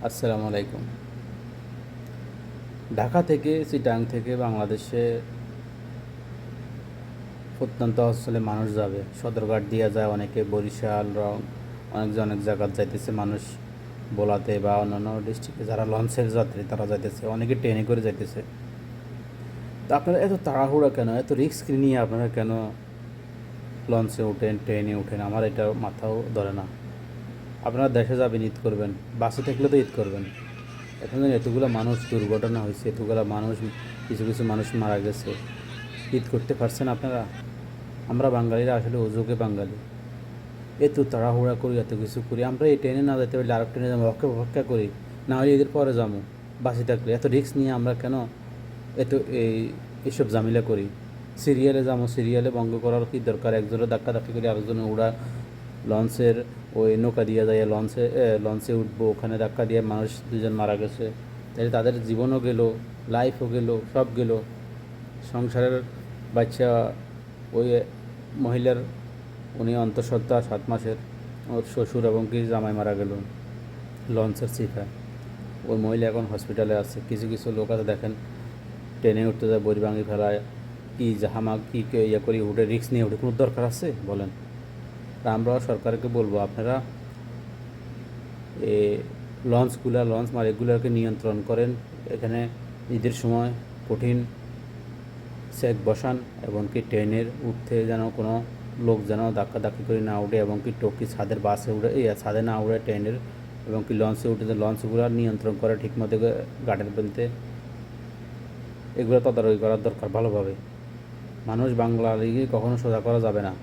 আসসালামু আলাইকুম। ঢাকা থেকে চিটাং থেকে বাংলাদেশে প্রত্যন্ত অঞ্চলে মানুষ যাবে, সদরঘাট দিয়া যায়, অনেকে বরিশাল অনেক জায়গায় যাইতেছে মানুষ, বোলাতে বা অন্যান্য ডিস্ট্রিক্টে যারা লঞ্চের যাত্রী তারা যাইতেছে, অনেকে ট্রেনে করে যাইতেছে। তা আপনারা এত তাড়াহুড়া কেন, এত রিস্ক নিয়ে আপনারা কেন লঞ্চে ওঠেন, ট্রেনে ওঠেন? আমার এটা মাথাও ধরে না। আপনারা দেশে যাবেন, ঈদ করবেন, বাসে থাকলে তো ঈদ করবেন। এখন এতগুলো মানুষ দুর্ঘটনা হয়েছে, এতগুলো মানুষ, কিছু কিছু মানুষ মারা গেছে, ঈদ করতে পারছেন আপনারা? আমরা বাঙালিরা আসলে অযোগ্য বাঙালি, এত তাড়াহুড়া করি, এত কিছু করি। আমরা এই ট্রেনে না যেতে পারলে আরেক ট্রেনে যাবো, অপেক্ষা করি, না হলে ঈদের পরে যাবো। বাসে থাকলে এত রিস্ক নিয়ে আমরা কেন এত এইসব ঝামেলা করি? সিরিয়ালে যাবো, সিরিয়ালে ভঙ্গ করার কী দরকার? একজনের ধাক্কি করে আরেকজনে উড়া, লঞ্চের ওই নৌকা দিয়ে যায়, লঞ্চে উঠবো, ওখানে ধাক্কা দিয়ে মানুষ দুজন মারা গেছে, তাহলে তাদের জীবনও গেল, লাইফও গেল, সব গেল। সংসারের বাচ্চা, ওই মহিলার, উনি অন্তঃসত্ত্বা 7 মাসের, ওর শ্বশুর এবং কি জামাই মারা গেল লঞ্চের চিপা। ওই মহিলা এখন হসপিটালে আছে। কিছু কিছু লোক আছে দেখেন, ট্রেনে উঠতে যায়, বড়ি ভাঙি ফেলায়, কি জাহামা কী ইয়ে করি উঠে, রিক্স নিয়ে উঠে, কোনো দরকার আছে বলেন? তা আমরাও সরকারকে বলবো, আপনারা এ লঞ্চ মালিকগুলোকে নিয়ন্ত্রণ করেন। এখানে ঈদের সময় কঠিন চেক বসান, এবং কি ট্রেনের উঠতে যেন কোনো লোক যেন ধাক্কি করে না উঠে, এবং কি টকি ছাদের বাসে উঠে, ছাদে না উঠে ট্রেনের, এবং কি লঞ্চে উঠে লঞ্চগুলো নিয়ন্ত্রণ করে ঠিকমতো গার্ডের বেলতে, এগুলো তদারকি করার দরকার ভালোভাবে। মানুষ বাংলা লিগে কখনো সোজা করা যাবে না।